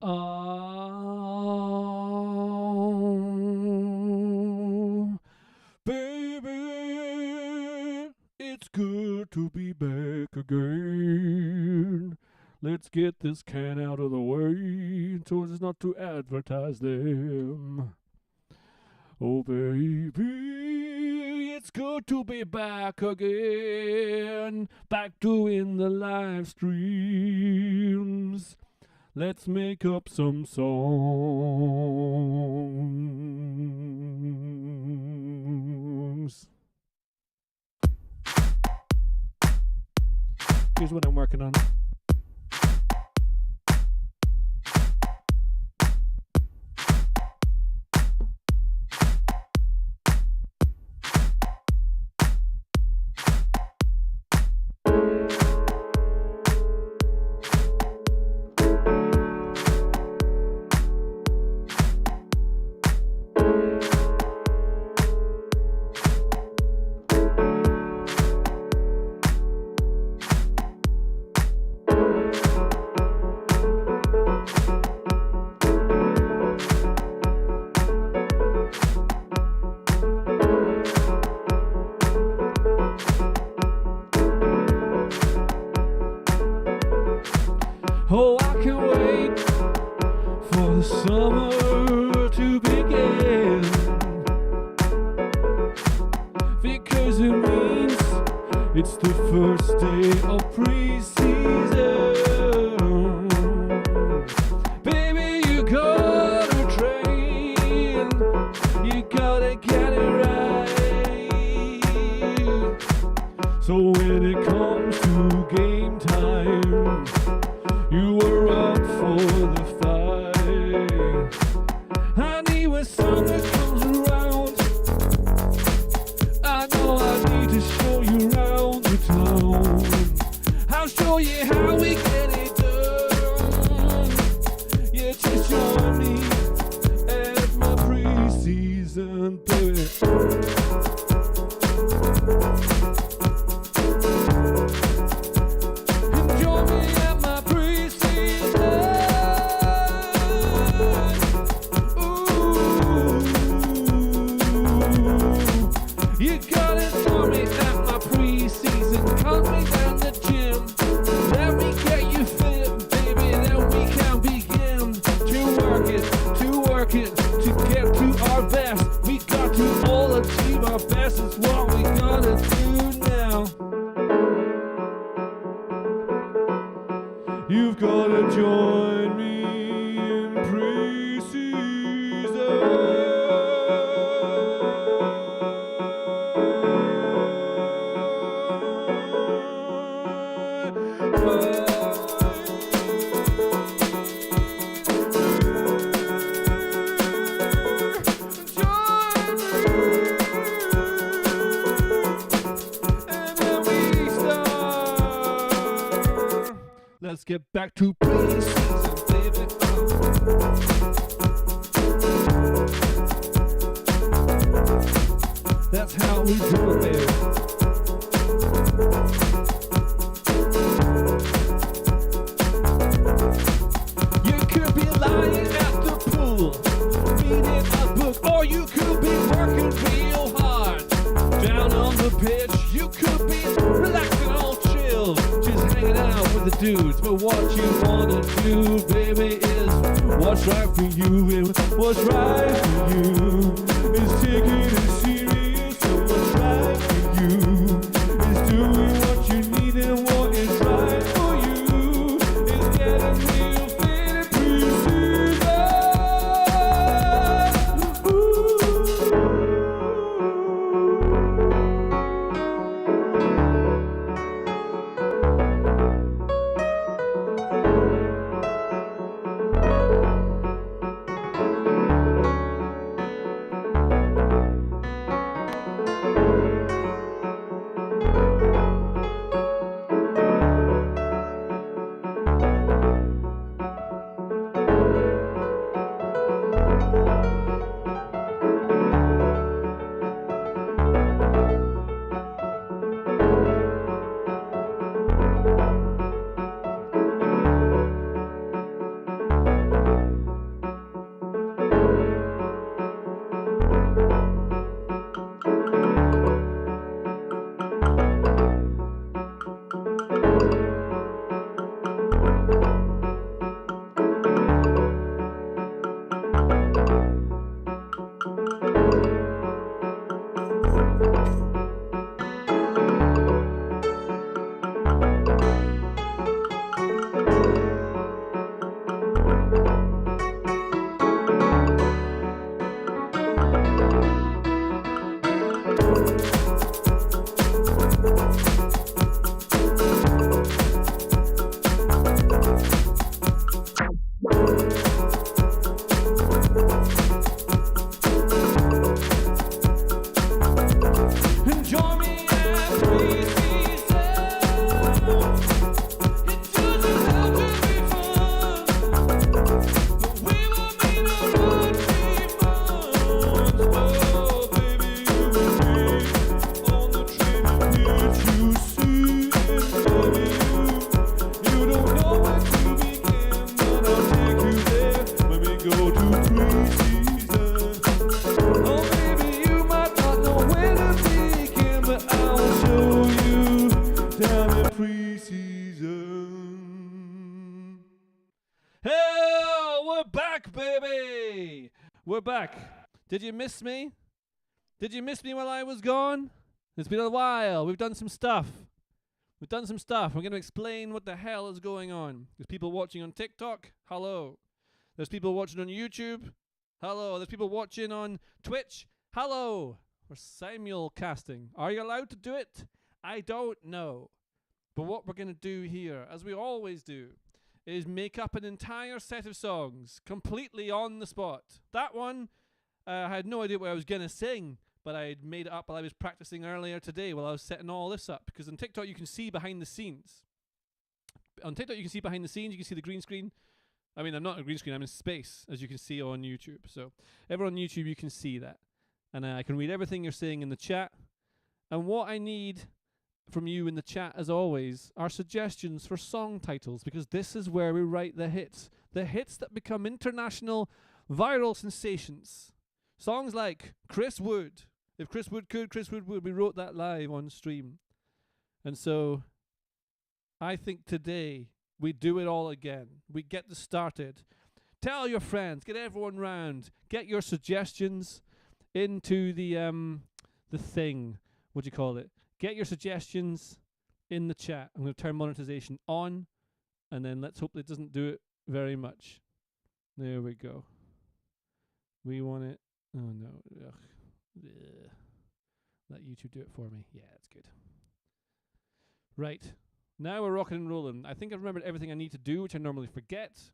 Oh, baby, it's good to be back again. Let's get this can out of the way so as not to advertise them. Oh, baby, it's good to be back again. Back doing the live streams. Let's make up some songs. Here's what I'm working on. Oh, I can't wait for the summer to begin, because it means it's the first day of preseason. Baby, you gotta train, you gotta get it right. So when it comes to game time, you were up for the fight. Honey, when summer comes around, I know I need to show you around the town. I'll show you how we get it done. Yeah, just join me at my preseason, baby. You gotta join me at my preseason. Come me down the gym. Let me get you fit, baby. Then we can begin to work it, to get to our best. We got to all achieve our best. It's what we gotta do now. You've gotta join me in preseason. Let's get back to preseason, baby. That's how we do it, baby. You could be lying at the pool, reading a book, or you could be working real hard down on the pitch. You could be relaxing all chill, just hanging out with the dudes. But what you wanna do, baby, is what's right for you. And what's right for you is taking it serious. So what's right for you is doing what you need, and what is right for you is getting real fit and preseason. preseason. Oh, maybe you might not know where to begin, but I will show you down in preseason. Hey, we're back, baby. We're back. Did you miss me? Did you miss me while I was gone? It's been a while. We've done some stuff. We're going to explain what the hell is going on. There's people watching on TikTok. Hello. There's people watching on YouTube. Hello. There's people watching on Twitch. Hello. We're simulcasting. Are you allowed to do it? I don't know. But what we're going to do here, as we always do, is make up an entire set of songs completely on the spot. That one, I had no idea what I was going to sing, but I had made it up while I was practicing earlier today while I was setting all this up. Because on TikTok, you can see behind the scenes. On TikTok, you can see behind the scenes. You can see the green screen. I mean, I'm not a green screen. I'm in space, as you can see on YouTube. So everyone on YouTube, you can see that. And I can read everything you're saying in the chat. And what I need from you in the chat, as always, are suggestions for song titles, because this is where we write the hits that become international viral sensations. Songs like Chris Wood. If Chris Wood could, Chris Wood would. We wrote that live on stream. And so I think today we do it all again. We get this started. Tell your friends, get everyone round, get your suggestions into the thing. What do you call it? Get your suggestions in the chat. I'm going to turn monetization on, and then let's hope it doesn't do it very much. There we go. We want it. Oh no. Ugh. Ugh. Let YouTube do it for me. Yeah, that's good. Right. Now we're rocking and rolling. I think I've remembered everything I need to do, which I normally forget.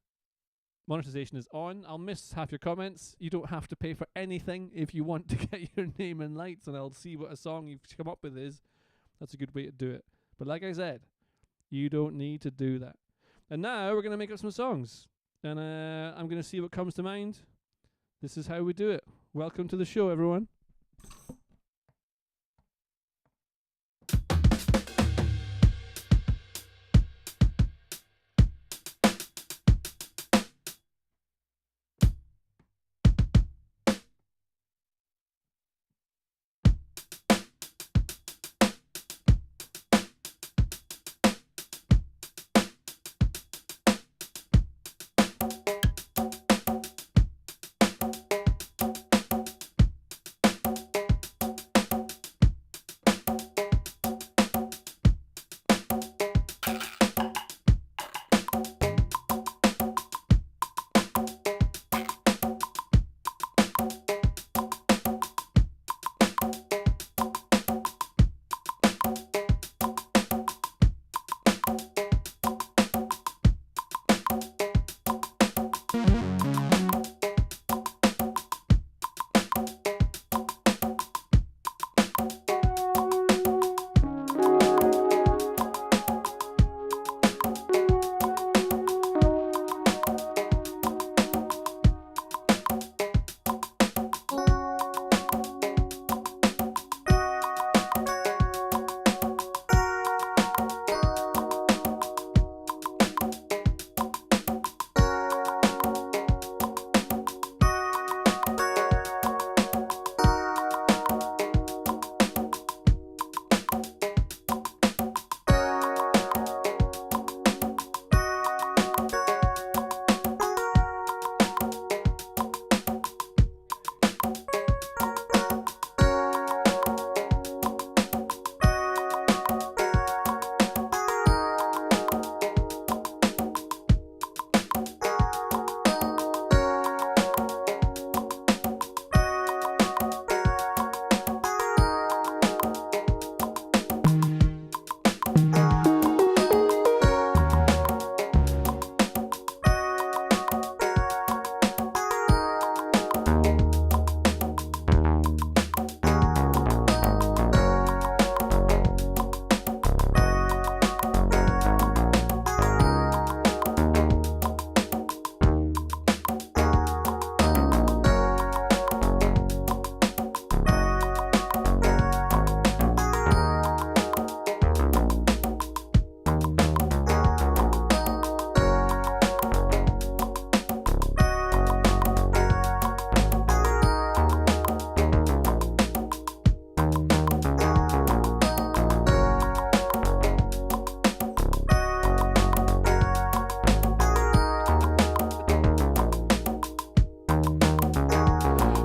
Monetization is on. I'll miss half your comments. You don't have to pay for anything if you want to get your name in lights, and I'll see what a song you've come up with is. That's a good way to do it. But like I said, you don't need to do that. And now we're going to make up some songs. And I'm going to see what comes to mind. This is how we do it. Welcome to the show, everyone.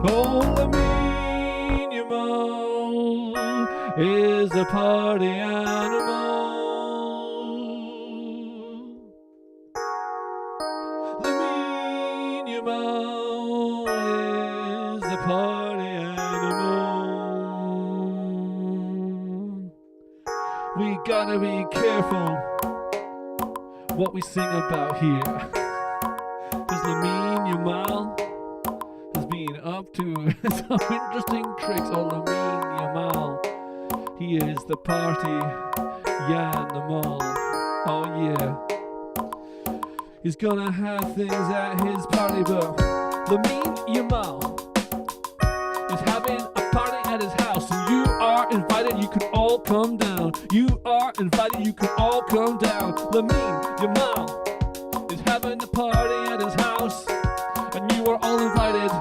Oh, Lamine Yamal is a party animal. Lamine Yamal is a party animal. We gotta be careful what we sing about here. Because Lamine Yamal has been up to some interesting tricks. Oh, Lamine Yamal, he is the party yAnimal. Oh yeah, he's gonna have things at his party, but Lamine Yamal is having a party at his house, and you are invited. You can all come down. You are invited. You can all come down. Lamine Yamal is having a party at his house, and you are all invited.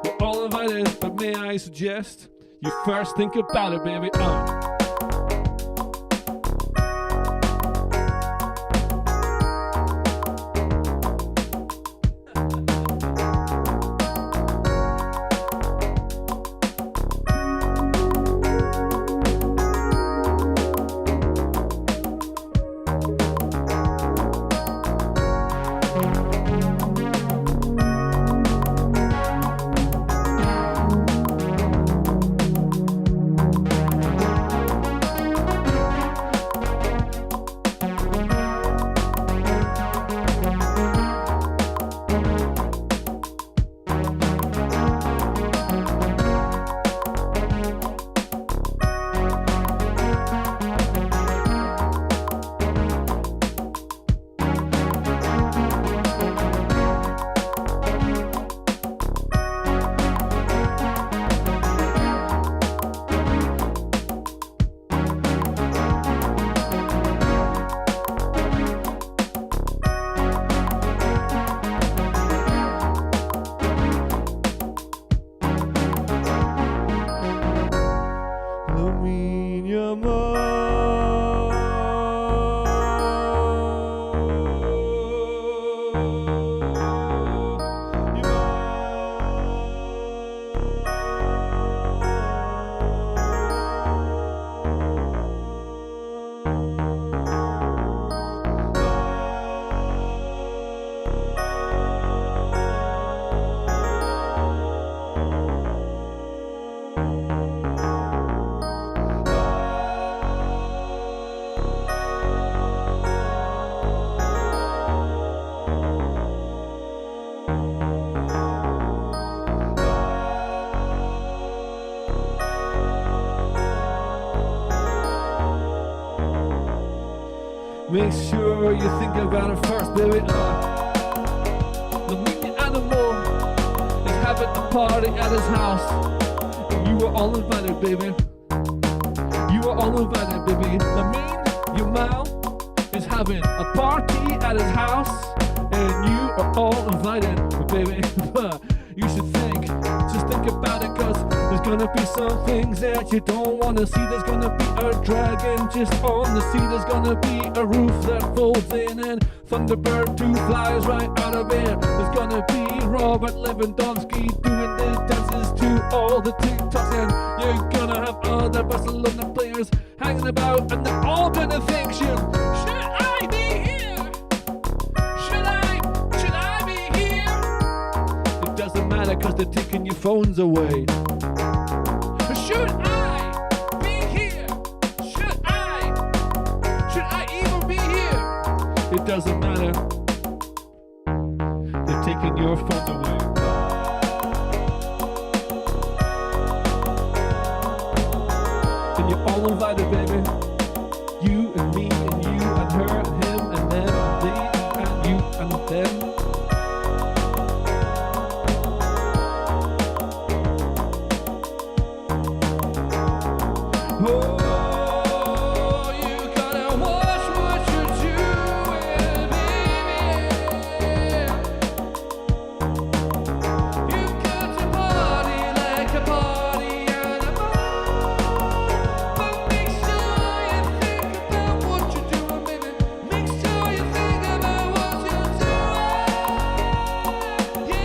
You're all invited, but may I suggest you first think about it, baby. Lamine Make sure you think about it first, baby. Lamine Yamal is having a party at his house, and you are all invited, baby. You are all invited, baby. Lamine Yamal is having a party at his house, and you are all invited, baby. You should just think about it, cause there's gonna be some things that you don't wanna see. There's gonna be a dragon just on the sea. There's gonna be a roof that folds in and Thunderbird 2 flies right out of it. There's gonna be Robert Lewandowski doing the dances to all the TikToks, and you're gonna have other Barcelona players hanging about, and they're all gonna think, should I be here? Should I be here? It doesn't matter, cause they're taking your phones away. Should I be here? Should I even be here? It doesn't matter. They're taking your phone away. And you're all invited, baby. You and me and you and her and him and them and they and you and them. Oh, you gotta watch what you're doing, baby. You got to party like a party animal, but make sure you think about what you're doing, baby. Make sure you think about what you're doing. Yeah,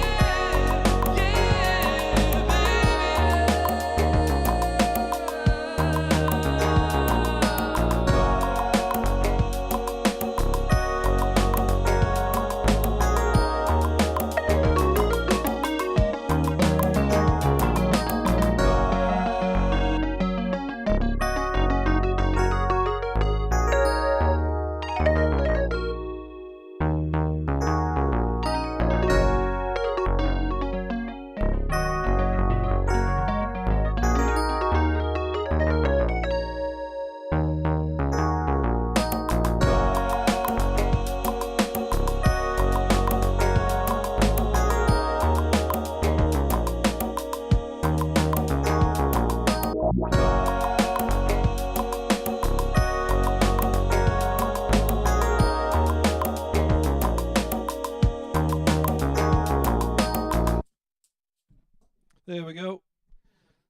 There we go.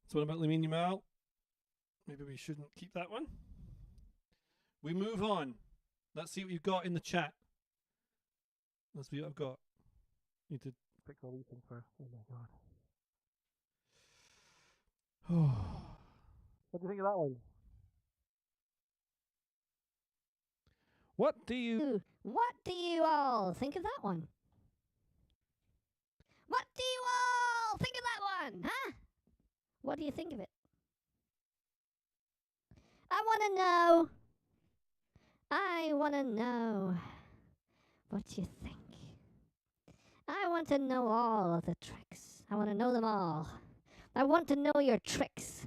That's one about Lamine Yamal. Maybe we shouldn't keep that one. We move on. Let's see what you've got in the chat. Let's see what I've got. Need to fix all these things first. Oh my god. What do you think of that one? What do you all think of that one? What do you all think of that one? Huh? What do you think of it? I want to know what you think. I want to know all of the tricks. I want to know them all. I want to know your tricks.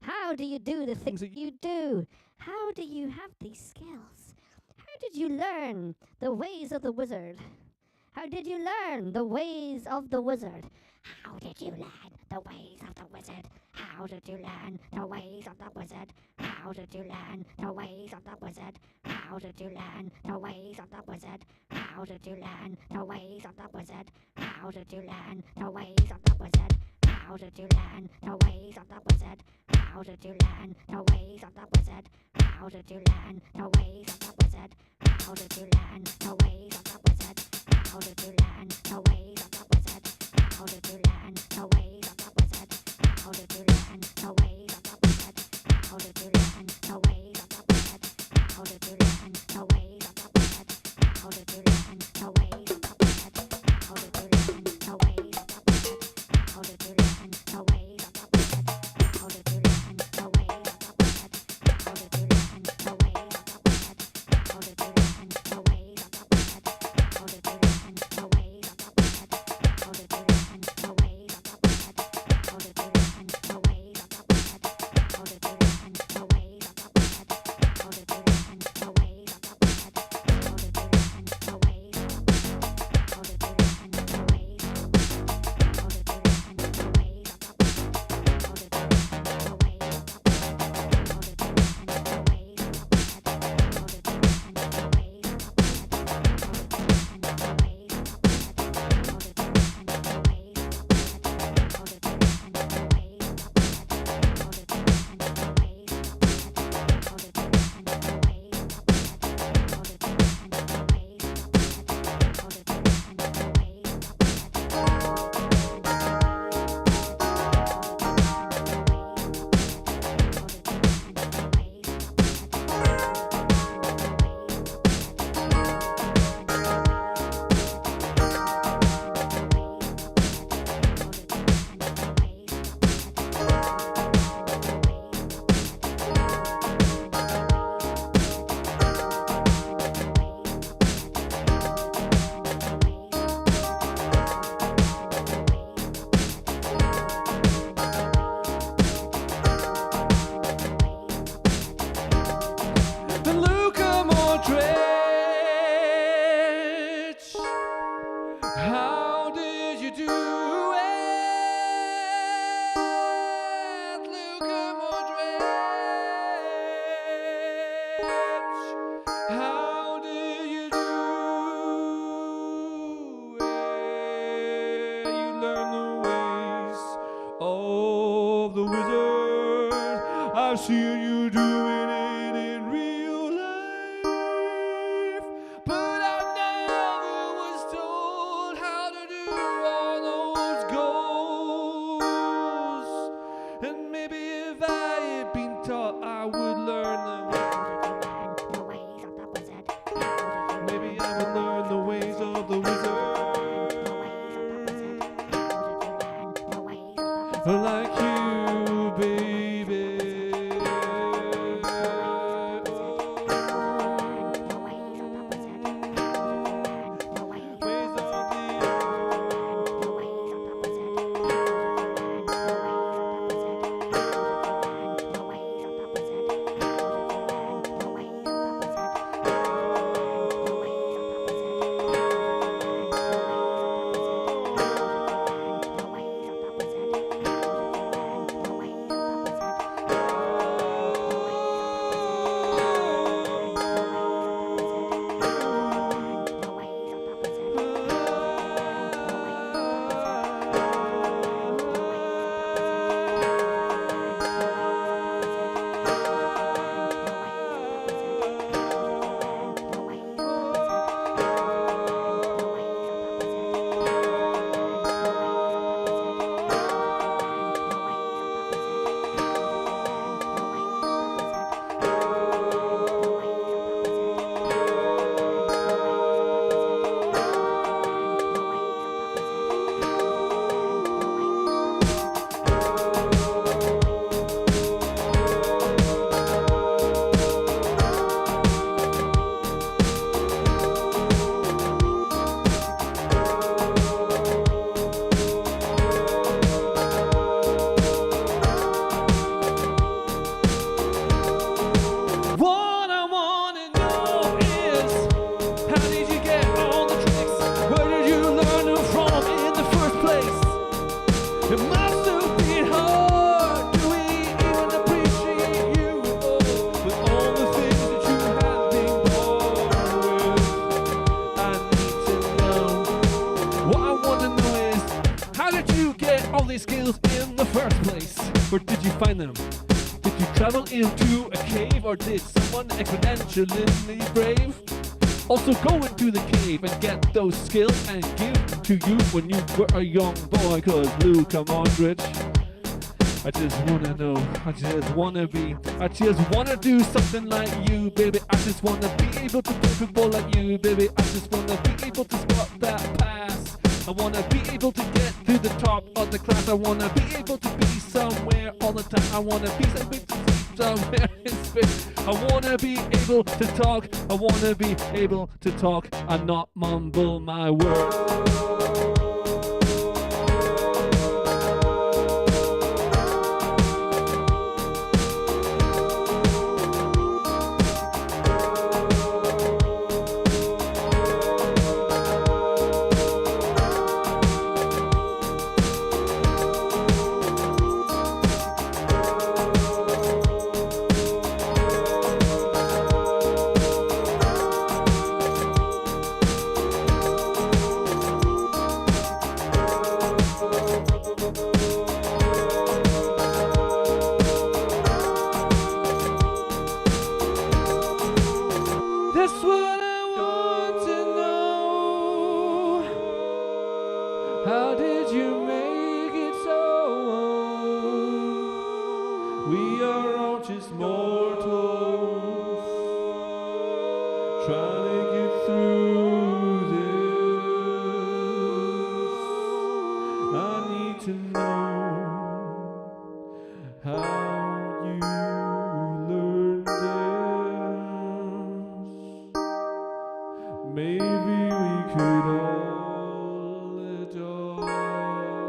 How do you do the things that you do? How do you have these skills? How did you learn the ways of the wizard? How did you learn the ways of the wizard? How did you learn the ways of the wizard? How did you learn the ways of the wizard? How did you learn the ways of the wizard? How did you learn the ways of the wizard? How did you learn the ways of the wizard? How did you learn the ways of the wizard? How did you learn the ways of the wizard? How did you learn the ways of the wizard? How did you learn the ways of the wizard? How did you learn the ways of the wizard? How did you learn the ways of the wizard? How did you learn the ways of the wizard? How did you learn the ways of the wizard? How did you learn the ways of the wizard? How did you learn the ways of the wizard? How did you learn the ways of the wizard? How did you learn the ways of the wizard? How did you learn the ways of the wizard? How did you learn the ways of the wizard? How did you learn the ways of the wizard? How did you learn the ways of the wizard? How did you learn the ways of the wizard? How did you learn the ways of the wizard? How did you learn the ways of the wizard? How did you learn the ways of the wizard? How did you learn the ways of the wizard? How did you learn the ways of the wizard? How did you learn the ways of the wizard? How did you learn the ways of the wizard? How did you learn the ways of the wizard? How did you learn the ways of the wizard? How did you learn the ways of the wizard? How did you learn the ways of the wizard? How did you learn the ways of the wizard? How did you learn the ways of the wizard? How did you learn the ways of the wizard? How did you learn the ways of the wizard? How did you learn the ways of the wizard? How did you learn the ways of the wizard? The Luka Modric. How did you do it, Luka Modric? How did you do it? You learn the ways of the wizard. I've seen you doing it in real life, but I never was told how to do all those goals. And maybe if I had been taught, I would learn them. The ways of the wizard. Maybe I would learn the ways of the wizard. Like you, baby. skills in the first place? Where did you find them? Did you travel into a cave, or did someone exponentially brave also go into the cave and get those skills and give to you when you were a young boy? Cause Luka Modric, I just wanna know, I just wanna do something like you, baby. I just wanna be able to play football like you, baby. I just wanna be able to spot that pass. I wanna be able to get to the top of the class. I wanna be able to be somewhere all the time. I wanna be somewhere in space. I wanna be able to talk. I wanna be able to talk and not mumble my words. That's what I want to know. How did you make it so? We are all just mortals trying to get through this. I need to know how you learned this. Maybe we could all adopt it.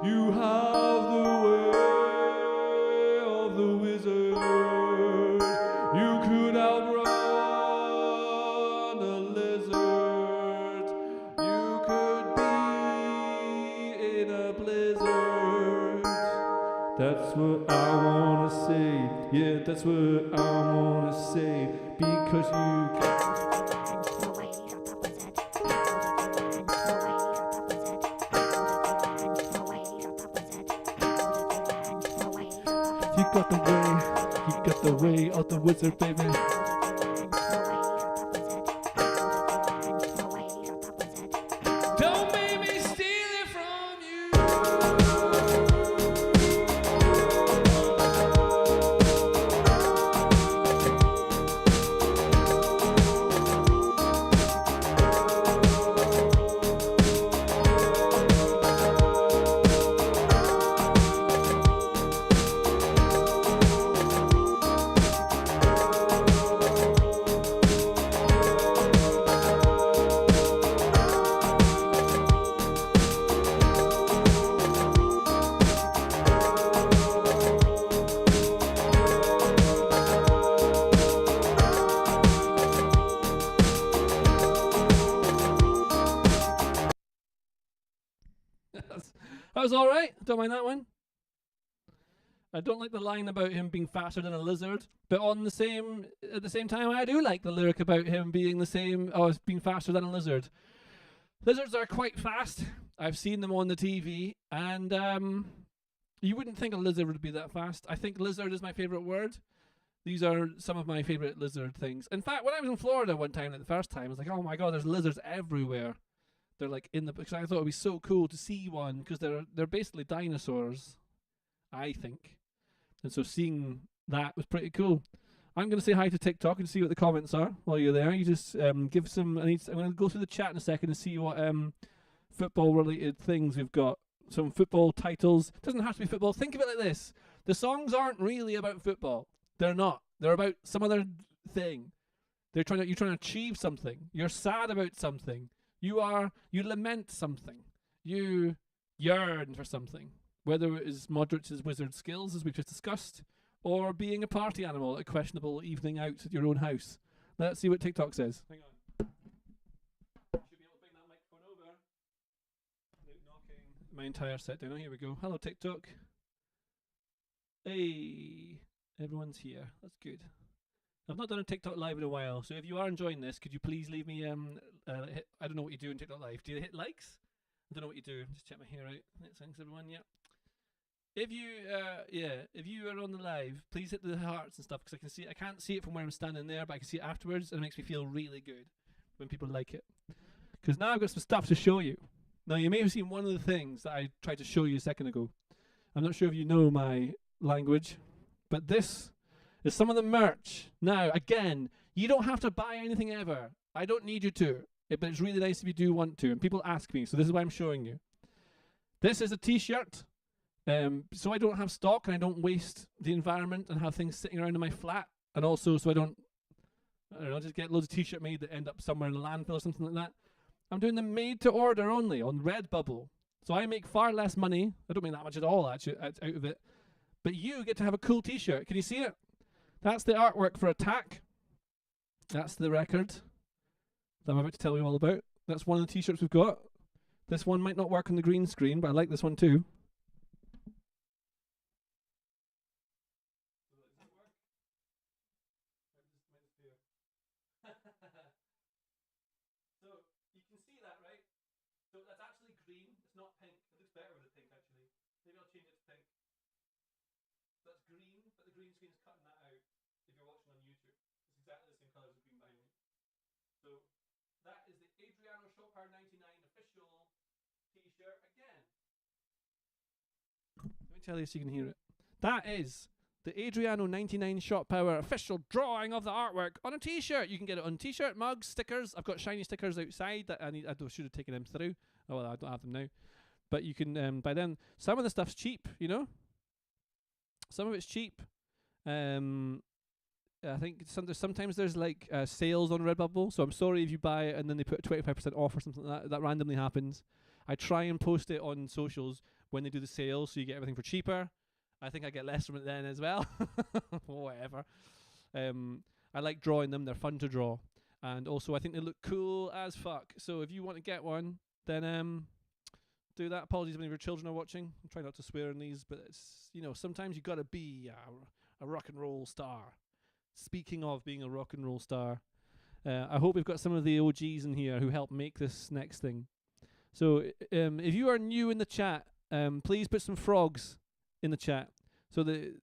You have the way of the wizard. You could outrun a lizard. You could be in a blizzard. That's what I wanna say. Yeah, that's what I wanna say. Because you got the way of the wizard, baby. Don't make me steal it from you. That was alright. Don't mind that one. I don't like the line about him being faster than a lizard, but at the same time, I do like the lyric about him being being faster than a lizard. Lizards are quite fast. I've seen them on the TV, and you wouldn't think a lizard would be that fast. I think lizard is my favorite word. These are some of my favorite lizard things. In fact, when I was in Florida one time, the first time, I was like, oh my god, there's lizards everywhere. They're like because I thought it'd be so cool to see one, because they're basically dinosaurs, I think. And so seeing that was pretty cool. I'm going to say hi to TikTok and see what the comments are while you're there. You just give some. I'm going to go through the chat in a second and see what football related things we've got. Some football titles. Doesn't have to be football. Think of it like this: the songs aren't really about football. They're not. They're about some other thing. You're trying to achieve something. You're sad about something. You lament something. You yearn for something. Whether it is Modric's wizard skills, as we've just discussed, or being a party animal at a questionable evening out at your own house. Let's see what TikTok says. Hang on. Should be able to bring that microphone over without knocking my entire set down. Oh, here we go. Hello, TikTok. Hey, everyone's here. That's good. I've not done a TikTok live in a while, so if you are enjoying this, could you please leave me I don't know what you do in TikTok Live. Do you hit likes? I don't know what you do. Just check my hair out. Thanks everyone. Yeah. If you are on the live, please hit the hearts and stuff, because I can't see it from where I'm standing there, but I can see it afterwards, and it makes me feel really good when people like it. Because now I've got some stuff to show you. Now you may have seen one of the things that I tried to show you a second ago. I'm not sure if you know my language, but this is some of the merch. Now again, you don't have to buy anything ever. I don't need you to, but it's really nice if you do want to. And people ask me, so this is why I'm showing you. This is a t-shirt. So I don't have stock and I don't waste the environment and have things sitting around in my flat, and also so I don't know, just get loads of t-shirt made that end up somewhere in a landfill or something like that. I'm doing them made to order only on Redbubble. So I make far less money. I don't make that much at all actually out of it. But you get to have a cool t-shirt. Can you see it? That's the artwork for Attack. That's the record that I'm about to tell you all about. That's one of the t-shirts we've got. This one might not work on the green screen, but I like this one too. So you can see that, right? So that's actually green. It's not pink. It looks better with the pink, actually. Maybe I'll change it to pink. So that's green, but the green screen is cutting that out if you're watching on YouTube. It's exactly the same colour as the green behind me. So that is the Adriano Shot Power 99 official t-shirt again. Let me tell you so you can hear it. That is the Adriano 99 Shot Power official drawing of the artwork on a t-shirt. You can get it on t-shirt, mugs, stickers. I've got shiny stickers outside that I should have taken them through. Oh well, I don't have them now. But you can buy them. Some of the stuff's cheap, you know. Some of it's cheap. I think sometimes there's like sales on Redbubble. So I'm sorry if you buy it and then they put 25% off or something like that. That randomly happens. I try and post it on socials when they do the sale, so you get everything for cheaper. I think I get less from it then as well. Whatever. I like drawing them. They're fun to draw. And also I think they look cool as fuck. So if you want to get one, then do that. Apologies if any of your children are watching. I'm trying not to swear in these, but it's, you know, sometimes you got to be a rock and roll star. Speaking of being a rock and roll star, I hope we've got some of the OGs in here who helped make this next thing. So if you are new in the chat, please put some frogs in the chat. So the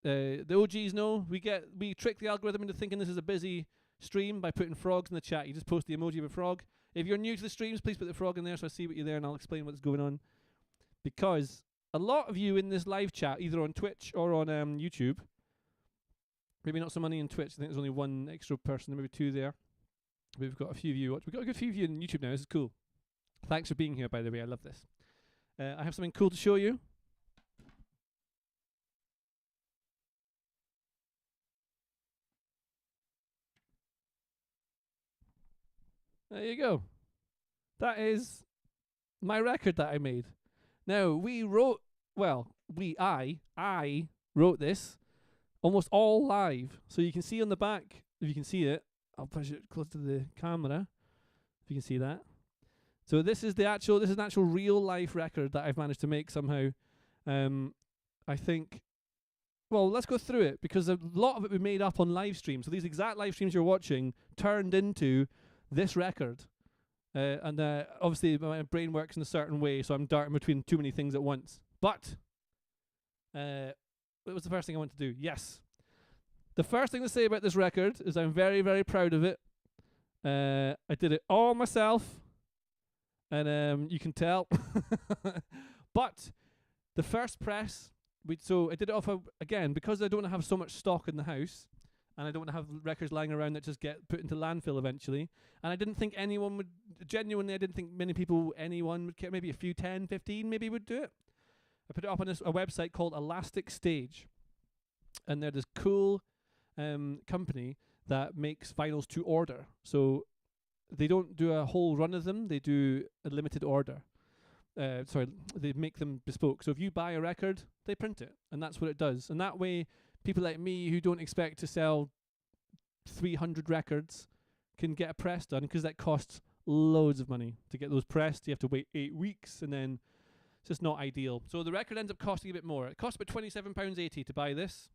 OGs know we trick the algorithm into thinking this is a busy stream by putting frogs in the chat. You just post the emoji of a frog. If you're new to the streams, please put the frog in there so I see what you're there and I'll explain what's going on. Because a lot of you in this live chat, either on Twitch or on YouTube, maybe not so many on Twitch. I think there's only one extra person, maybe two there. We've got a few of you. We've got a good few of you on YouTube now. This is cool. Thanks for being here, by the way. I love this. I have something cool to show you. There you go. That is my record that I made. Now, I wrote this almost all live. So you can see on the back, if you can see it, I'll push it close to the camera, if you can see that. So this is an actual real life record that I've managed to make somehow. I think, well, let's go through it, because a lot of it we made up on live stream. So these exact live streams you're watching turned into this record. And obviously my brain works in a certain way, so I'm darting between too many things at once. But what was the first thing I want to do? Yes. The first thing to say about this record is I'm very, very proud of it. I did it all myself, and you can tell. But the first press, so I did it off again, because I don't have so much stock in the house, and I don't want to have records lying around that just get put into landfill eventually. And I didn't think anyone would, genuinely, I didn't think anyone would care. Maybe a few, 10, 15 maybe would do it. I put it up on a website called Elastic Stage. And they're this cool company that makes vinyls to order. So they don't do a whole run of them. They do a limited order. They make them bespoke. So if you buy a record, they print it. And that's what it does. And that way, people like me who don't expect to sell 300 records can get a press done, because that costs loads of money to get those pressed. You have to wait 8 weeks, and then it's just not ideal. So the record ends up costing a bit more. It costs about £27.80 to buy this.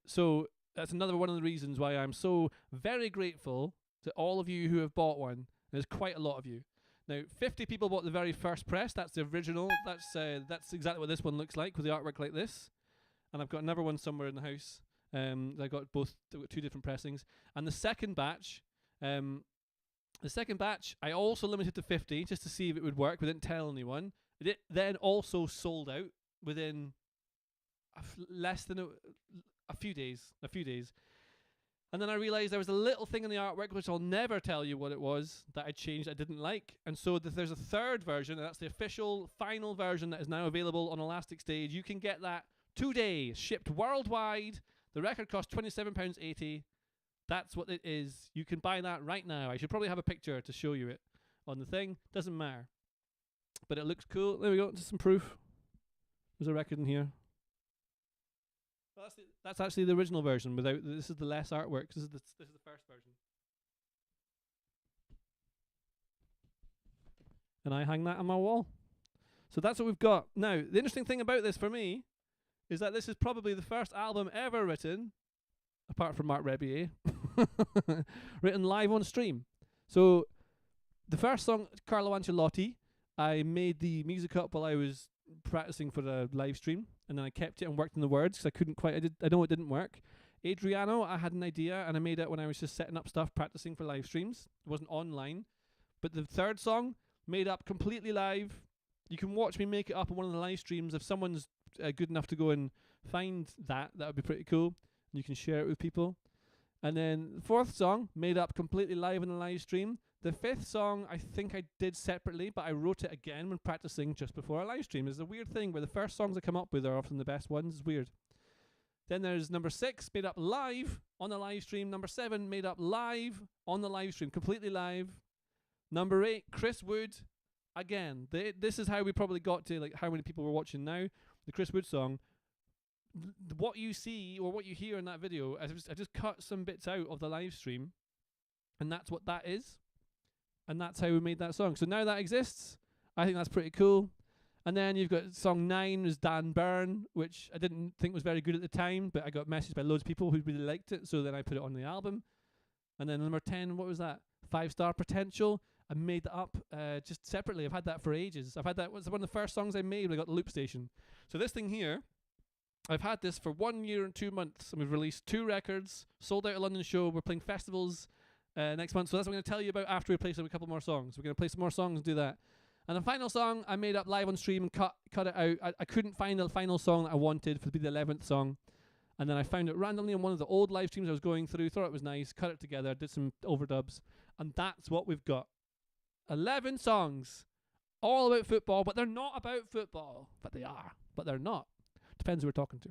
So that's another one of the reasons why I'm so very grateful to all of you who have bought one. There's quite a lot of you. Now, 50 people bought the very first press. That's the original. That's exactly what this one looks like, with the artwork like this. And I've got another one somewhere in the house. I got two different pressings. And the second batch, I also limited to 50 just to see if it would work. We didn't tell anyone. It then also sold out within less than a few days. And then I realized there was a little thing in the artwork, which I'll never tell you what it was, that I changed I didn't like. And so there's a third version, and that's the official final version that is now available on Elastic Stage. You can get that today, shipped worldwide. The record costs £27.80. That's what it is. You can buy that right now. I should probably have a picture to show you it on the thing. Doesn't matter. But it looks cool. There we go. Just some proof. There's a record in here. Well, that's actually the original version. This is the less artwork. This is the first version. And I hang that on my wall. So that's what we've got. Now, the interesting thing about this for me is that this is probably the first album ever written, apart from Mark Rebier, written live on stream. So the first song, Carlo Ancelotti, I made the music up while I was practicing for the live stream, and then I kept it and worked on the words because I know it didn't work. Adriano, I had an idea and I made it when I was just setting up stuff, practicing for live streams. It wasn't online. But the third song, made up completely live. You can watch me make it up on one of the live streams. If someone's good enough to go and find that would be pretty cool. You can share it with people. And then the fourth song, made up completely live in the live stream. The fifth song, I think I did separately, but I wrote it again when practicing just before a live stream. It's a weird thing where the first songs I come up with are often the best ones. It's weird. Then there's number 6, made up live on the live stream. Number 7, made up live on the live stream, completely live. Number 8, Chris Wood. Again, this is how we probably got to like how many people were watching now. The Chris Wood song. What you see or what you hear in that video, I just cut some bits out of the live stream, and that's what that is. And that's how we made that song. So now that exists, I think that's pretty cool. And then you've got song 9 is Dan Byrne, which I didn't think was very good at the time, but I got messaged by loads of people who really liked it, so then I put it on the album. And then number 10, what was that? 5 Star Potential. I made that up just separately. I've had that for ages. It was one of the first songs I made when I got the Loop Station. So this thing here, I've had this for 1 year and 2 months, and we've released 2 records, sold out a London show. We're playing festivals next month, so that's what I'm going to tell you about after we play a couple more songs. We're going to play some more songs and do that. And the final song I made up live on stream and cut it out. I couldn't find the final song that I wanted to be the 11th song, and then I found it randomly on one of the old live streams I was going through, thought it was nice, cut it together, did some overdubs, and that's what we've got. 11 songs, all about football, but they're not about football. But they are, but they're not. Depends who we're talking to.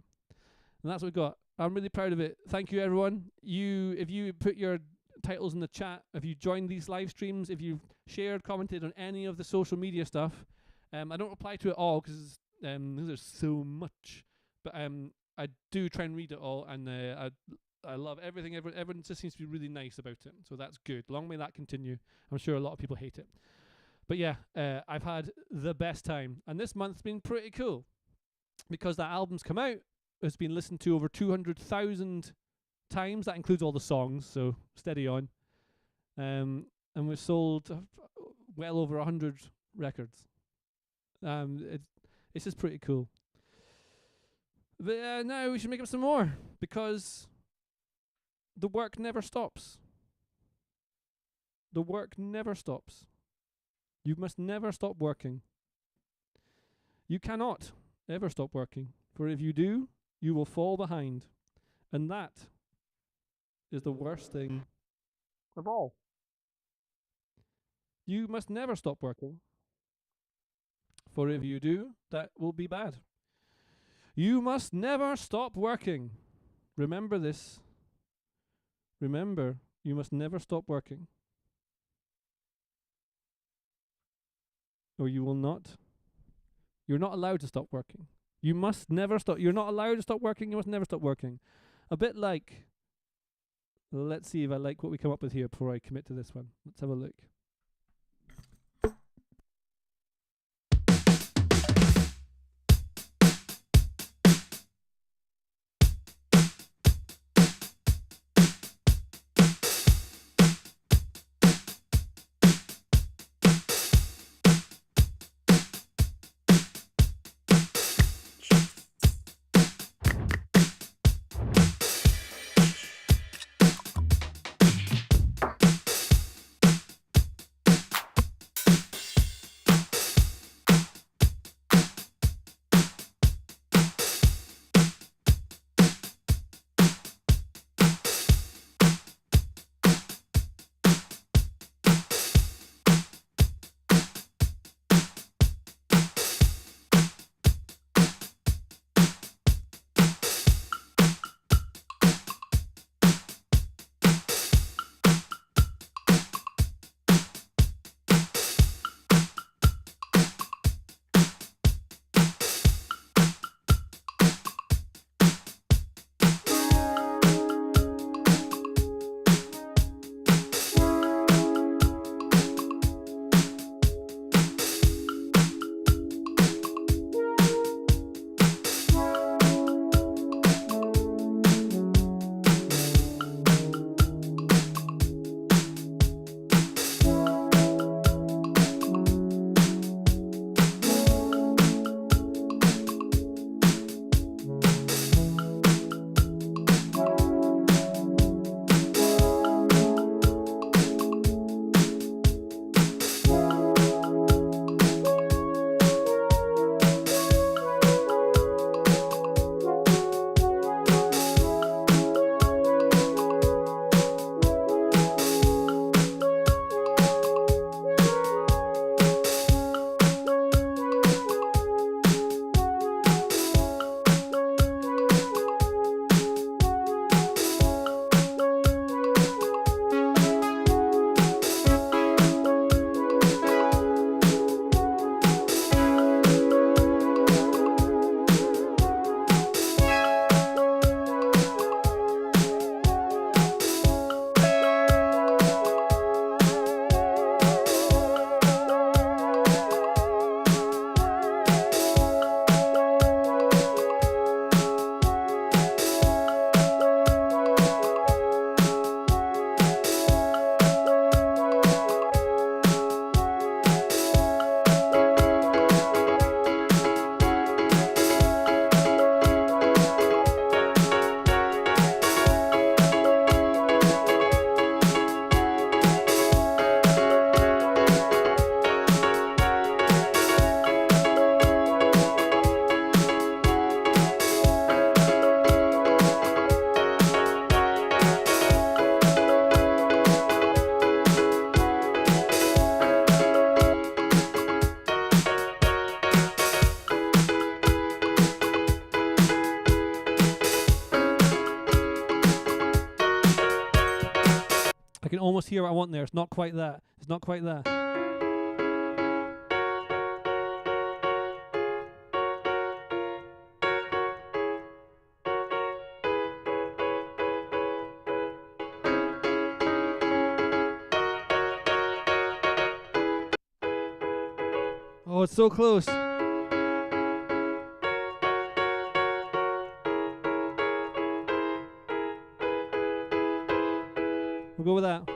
And that's what we've got. I'm really proud of it. Thank you, everyone. If you put your titles in the chat, if you joined these live streams, if you've shared, commented on any of the social media stuff, I don't reply to it all because there's so much, but I do try and read it all, and I love everything. Everyone just seems to be really nice about it, so that's good. Long may that continue. I'm sure a lot of people hate it, but yeah, I've had the best time, and this month's been pretty cool because that album's come out. It's been listened to over 200,000 times. That includes all the songs, so steady on. And we've sold well over 100 records. It's just pretty cool. But now we should make up some more, because the work never stops. The work never stops. You must never stop working. You cannot ever stop working, for if you do, you will fall behind. And that is the worst thing of all. You must never stop working, for if you do, that will be bad. You must never stop working. Remember this. Remember, you must never stop working, or you will not. You're not allowed to stop working. You must never stop. You're not allowed to stop working. You must never stop working. A bit like, let's see if I like what we come up with here before I commit to this one. Let's have a look. almost hear what I want there. It's not quite that. It's not quite that. Oh, it's so close. We'll go with that.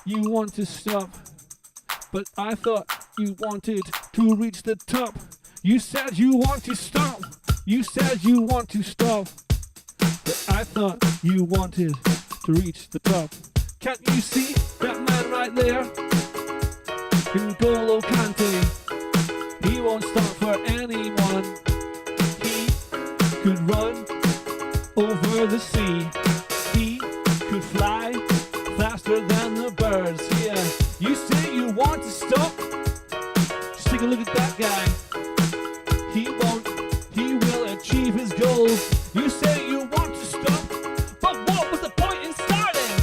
You want to stop, but I thought you wanted to reach the top. You said you want to stop. You said you want to stop, but I thought you wanted to reach the top. Can't you see that man right there? N'Golo Kante. He won't stop for anyone. He could run over the sea. He could fly faster than the birds. Yeah, you say you want to stop. Just take a look at that guy. He won't. He will achieve his goals. You say you want to stop, but what was the point in starting?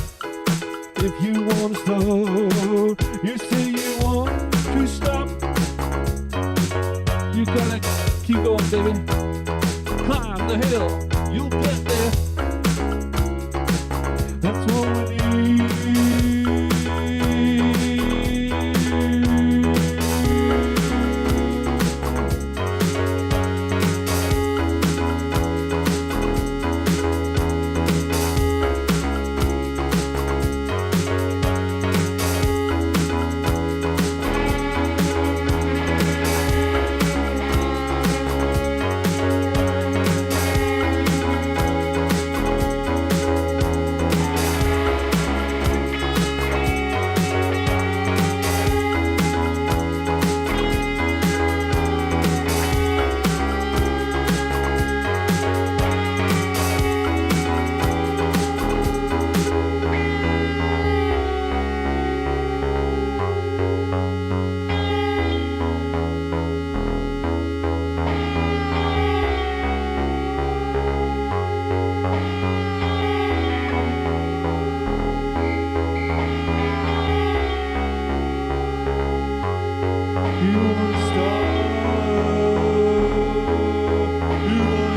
If you want to stop, you say you want to stop. You gotta keep going, baby. Climb the hill. You'll get there. That's what we need. You won't stop. You won't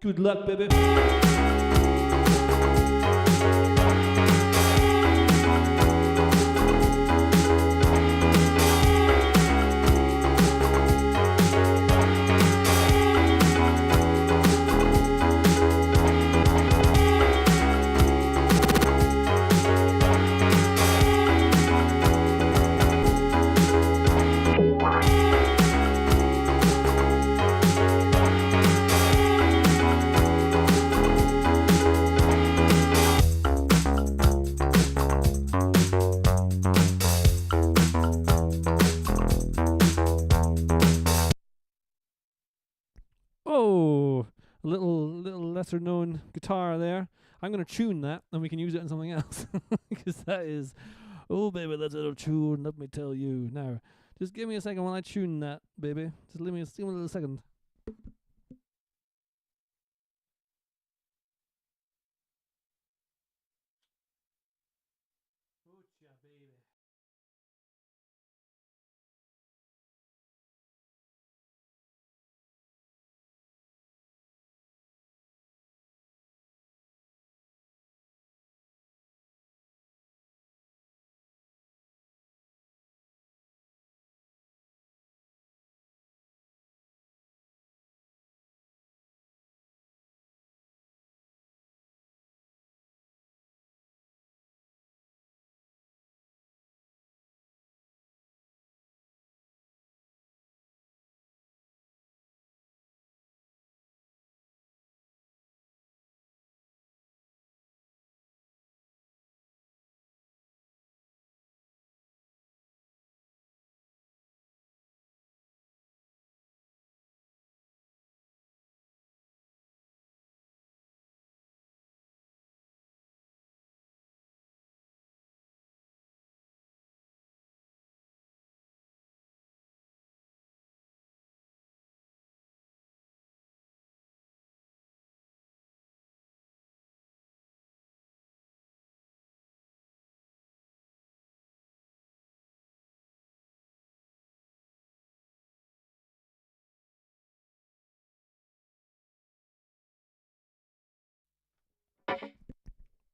Good luck, baby. Oh, a little lesser known guitar there. I'm gonna tune that, and we can use it in something else because that is, oh baby, that's a tune. Let me tell you now. Just give me a second while I tune that, baby. Just give me a little second. Baby.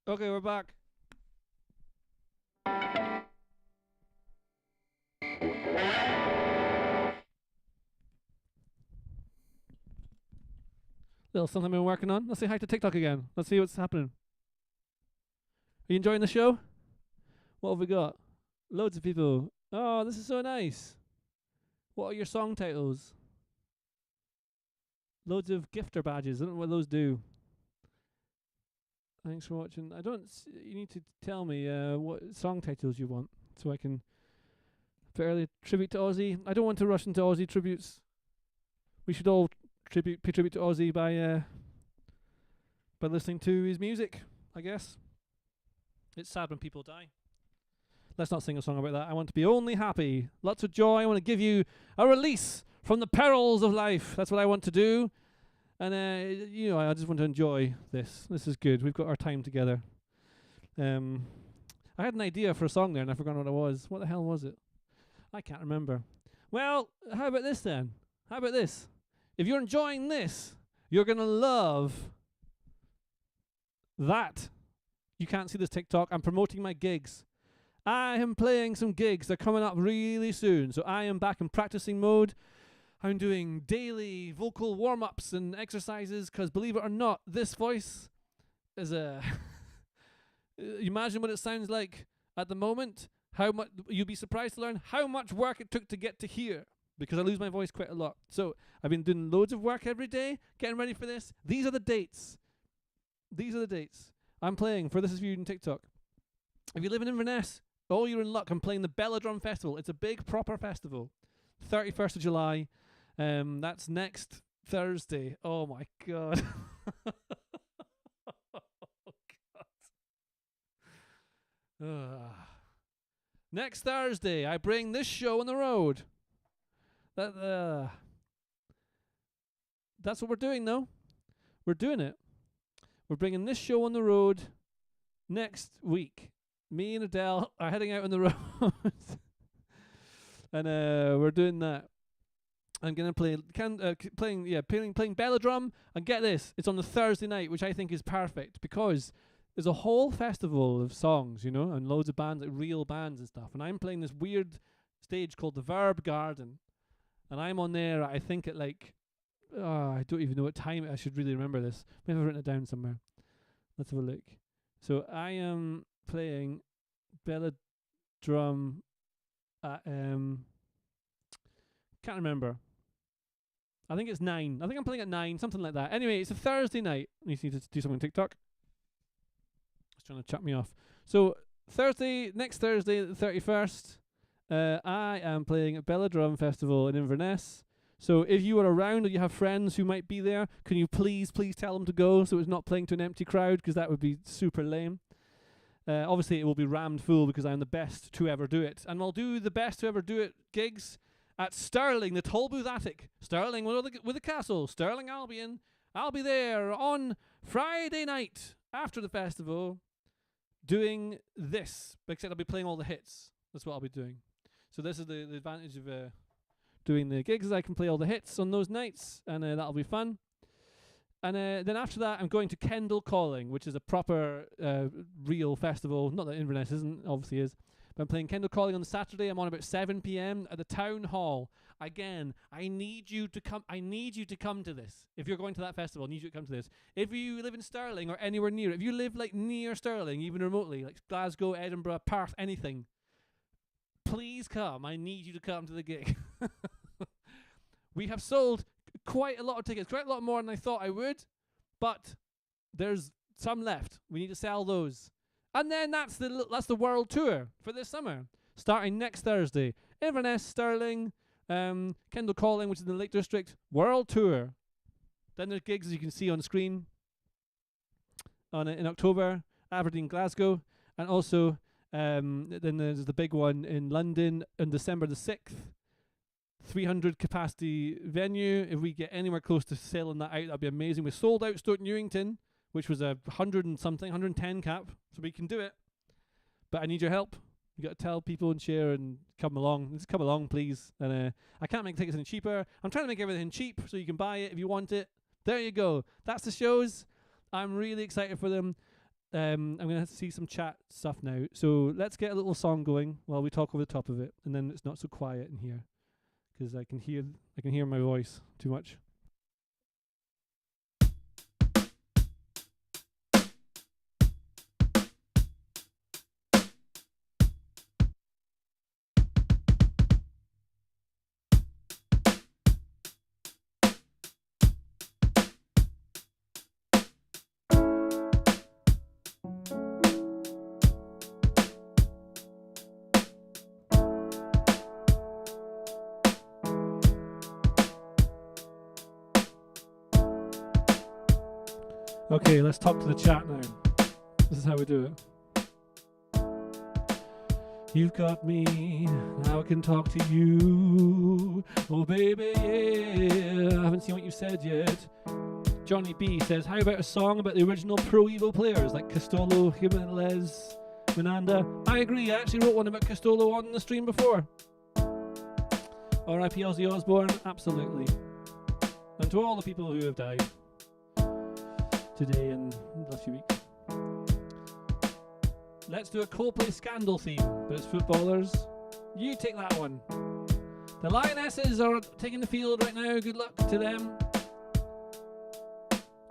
Okay, we're back. Little something I've been working on. Let's say hi to TikTok again. Let's see what's happening. Are you enjoying the show? What have we got? Loads of people. Oh, this is so nice. What are your song titles? Loads of gifter badges. I don't know what those do. Thanks for watching. You need to tell me what song titles you want so I can fairly tribute to Ozzy. I don't want to rush into Ozzy tributes. We should all pay tribute to Ozzy by listening to his music, I guess. It's sad when people die. Let's not sing a song about that. I want to be only happy. Lots of joy. I want to give you a release from the perils of life. That's what I want to do. And, I just want to enjoy this. This is good. We've got our time together. I had an idea for a song there and I forgot what it was. What the hell was it? I can't remember. Well, how about this then? How about this? If you're enjoying this, you're going to love that. You can't see this TikTok. I'm promoting my gigs. I am playing some gigs. They're coming up really soon. So I am back in practicing mode. I'm doing daily vocal warm-ups and exercises because, believe it or not, this voice is a... Imagine what it sounds like at the moment. You'd be surprised to learn how much work it took to get to here because I lose my voice quite a lot. So I've been doing loads of work every day, getting ready for this. These are the dates. I'm playing for This Is For You on TikTok. If you live in Inverness, you're in luck. I'm playing the Belladrum Festival. It's a big, proper festival. 31st of July. That's next Thursday. Oh, my God. Next Thursday, I bring this show on the road. That's what we're doing, though. We're doing it. We're bringing this show on the road next week. Me and Adele are heading out on the road. And we're doing that. I'm gonna play playing Belladrum, and get this, it's on the Thursday night, which I think is perfect because there's a whole festival of songs, you know, and loads of bands, like real bands and stuff. And I'm playing this weird stage called the Verb Garden, and I'm on there. I think at like I don't even know what time. I should really remember this. Maybe I've written it down somewhere. Let's have a look. So I am playing Belladrum at can't remember. I think it's 9. I think I'm playing at 9, something like that. Anyway, it's a Thursday night. I need to do something on TikTok. It's trying to chuck me off. So next Thursday, the 31st, I am playing at Belladrum Festival in Inverness. So if you are around or you have friends who might be there, can you please tell them to go so it's not playing to an empty crowd, because that would be super lame. Obviously, it will be rammed full because I'm the best to ever do it. And I'll do the best to ever do it gigs at Stirling, the Tolbooth Attic. Stirling with the castle. Stirling, Albion. I'll be there on Friday night after the festival doing this. Except I'll be playing all the hits. That's what I'll be doing. So this is the advantage of doing the gigs, is I can play all the hits on those nights, and that'll be fun. And then after that, I'm going to Kendal Calling, which is a proper real festival. Not that Inverness isn't, obviously is. But I'm playing Kendal Calling on the Saturday. I'm on about 7 p.m. at the Town Hall. Again, I need you to come. I need you to come to this. If you're going to that festival, I need you to come to this. If you live in Stirling or anywhere near, if you live like near Stirling, even remotely, like Glasgow, Edinburgh, Perth, anything, please come. I need you to come to the gig. We have sold quite a lot of tickets, quite a lot more than I thought I would, but there's some left. We need to sell those. And then that's the world tour for this summer, starting next Thursday. Inverness, Stirling, Kendal Calling, which is in the Lake District, world tour. Then there's gigs, as you can see on screen, in October, Aberdeen, Glasgow, and also then there's the big one in London on December the 6th. 300 capacity venue. If we get anywhere close to selling that out, that'd be amazing. We sold out Stoke Newington, which was 110 cap, so we can do it. But I need your help. You got to tell people and share and come along. Just come along, please. And I can't make tickets any cheaper. I'm trying to make everything cheap so you can buy it if you want it. There you go. That's the shows. I'm really excited for them. I'm going to see some chat stuff now. So let's get a little song going while we talk over the top of it, and then it's not so quiet in here, because I can hear my voice too much. Okay, let's talk to the chat now. This is how we do it. You've got me, now I can talk to you. Oh baby, yeah. I haven't seen what you said yet. Johnny B says, how about a song about the original Pro Evo players like Castolo, Jimenez, Minanda? I agree, I actually wrote one about Castolo on the stream before. R.I.P. Ozzy Osbourne, absolutely. And to all the people who have died today and the last few weeks. Let's do a Coldplay Scandal theme, but it's footballers. You take that one. The Lionesses are taking the field right now. Good luck to them.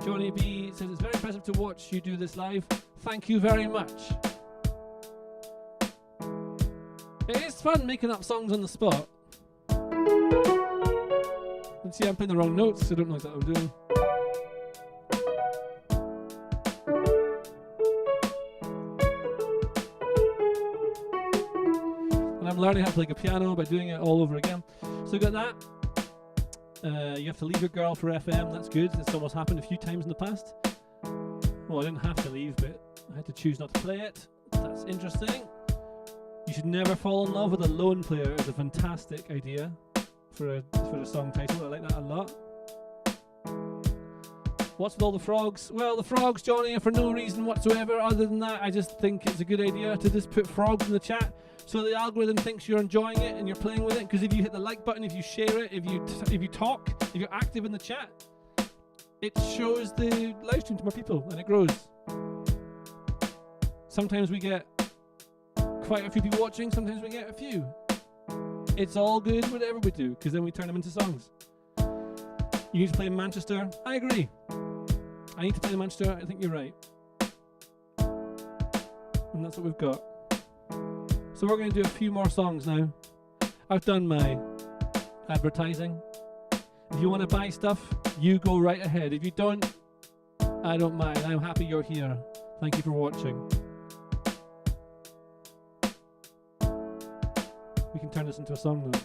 Johnny B says it's very impressive to watch you do this live. Thank you very much. It is fun making up songs on the spot. Let's see, I'm playing the wrong notes, so I don't know exactly what I'm doing. I'm learning how to play a piano by doing it all over again. So we got that. You have to leave your girl for FM. That's good. It's almost happened a few times in the past. Well, I didn't have to leave, but I had to choose not to play it. That's interesting. You should never fall in love with a lone player is a fantastic idea for a song title. I like that a lot. What's with all the frogs? Well, the frogs, Johnny, are for no reason whatsoever other than that. I just think it's a good idea to just put frogs in the chat so the algorithm thinks you're enjoying it and you're playing with it. Because if you hit the like button, if you share it, if you talk, if you're active in the chat, it shows the live stream to more people and it grows. Sometimes we get quite a few people watching, sometimes we get a few. It's all good whatever we do, because then we turn them into songs. You need to play in Manchester. I agree. I need to play in Manchester. I think you're right. And that's what we've got. So we're going to do a few more songs now. I've done my advertising. If you want to buy stuff, you go right ahead. If you don't, I don't mind. I'm happy you're here. Thank you for watching. We can turn this into a song now.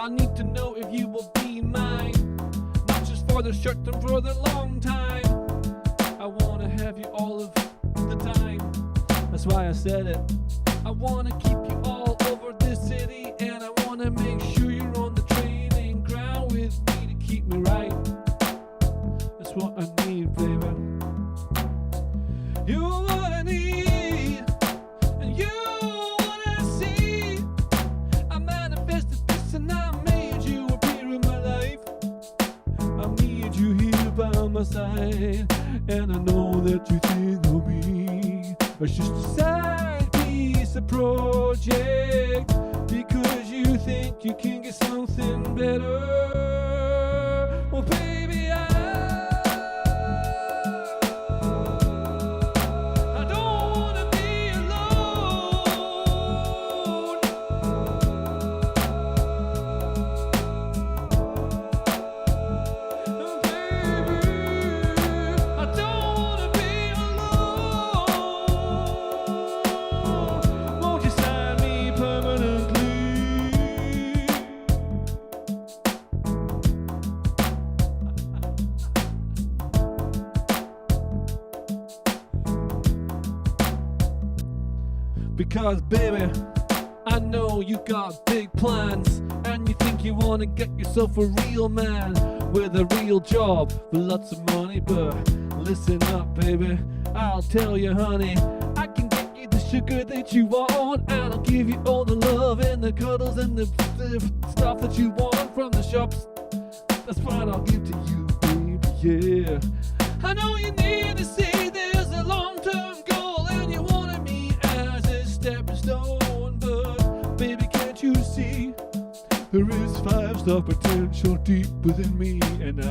I need to know if you will be mine, not just for the short term, for the long time. I wanna have you all of the time. That's why I said it. I wanna keep you all over this city, and I wanna make sure you're on the training ground with me to keep me right. That's what I need, baby. You're what I need, and you're what I see. I manifested this and I made you appear in my life. I need you here by my side, and I know that you think of me as just a side piece, a project, because you think you can get something better. Well, baby, I don't wanna be alone. Baby, I don't wanna be alone. Won't you sign me permanently? Because baby, I know you got big plans, and you think you wanna get yourself a real man with a real job with lots of money. But listen up, baby, I'll tell you, honey, I can get you the sugar that you want, and I'll give you all the love and the cuddles and the stuff that you want from the shops. That's what I'll give to you, baby, yeah. I know you need to see there's a long-term goal, and you wanted me as a stepping stone. But baby, can't you see there is 5-star potential deep within me, and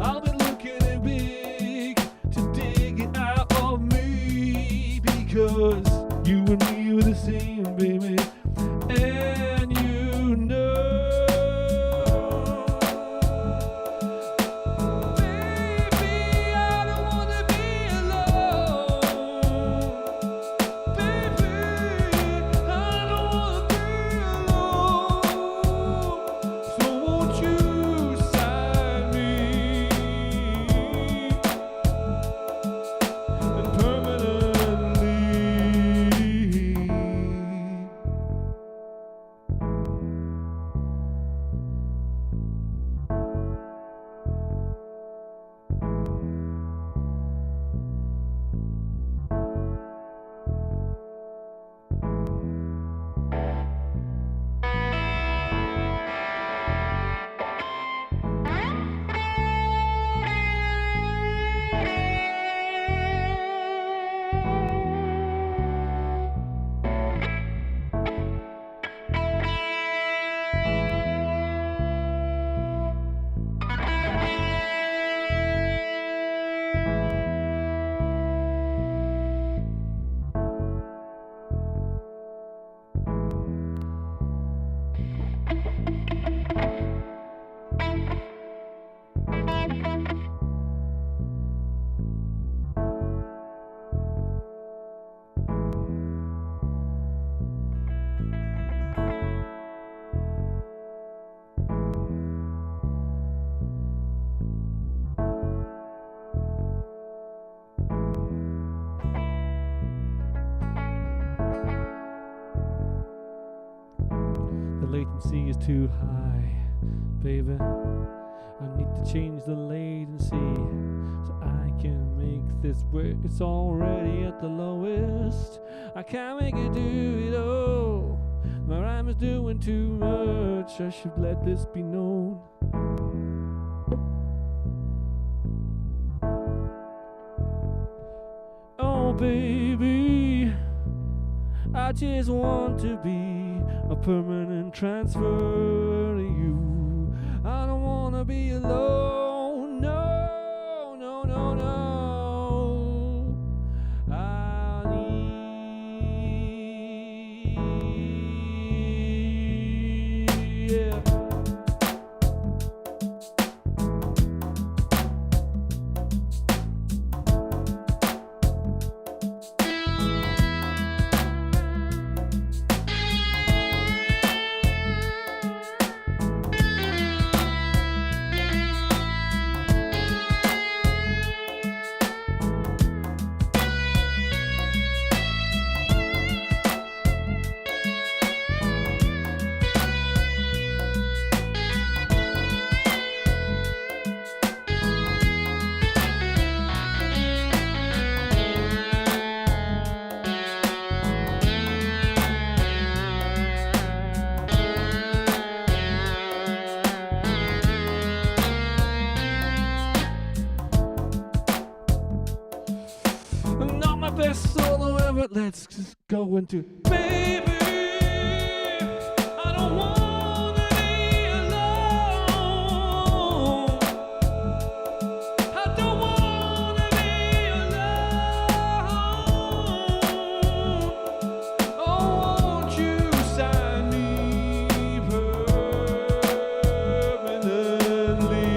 I'll be looking at big to dig it out of me, because you and me are the same, baby, and you know. Baby, I don't wanna be alone. Baby, I don't wanna be alone. So won't you sign me and permanently? The latency is too high, baby. I need to change the latency so I can make this work. It's already at the lowest. I can't make it do it all. My rhyme is doing too much. I should let this be known. Oh baby, I just want to be a permanent transfer to you. I don't wanna be alone, no, no, no, no. I need, yeah. let's just go into baby. I don't wanna be alone. I don't wanna be alone. Oh, won't you sign me permanently?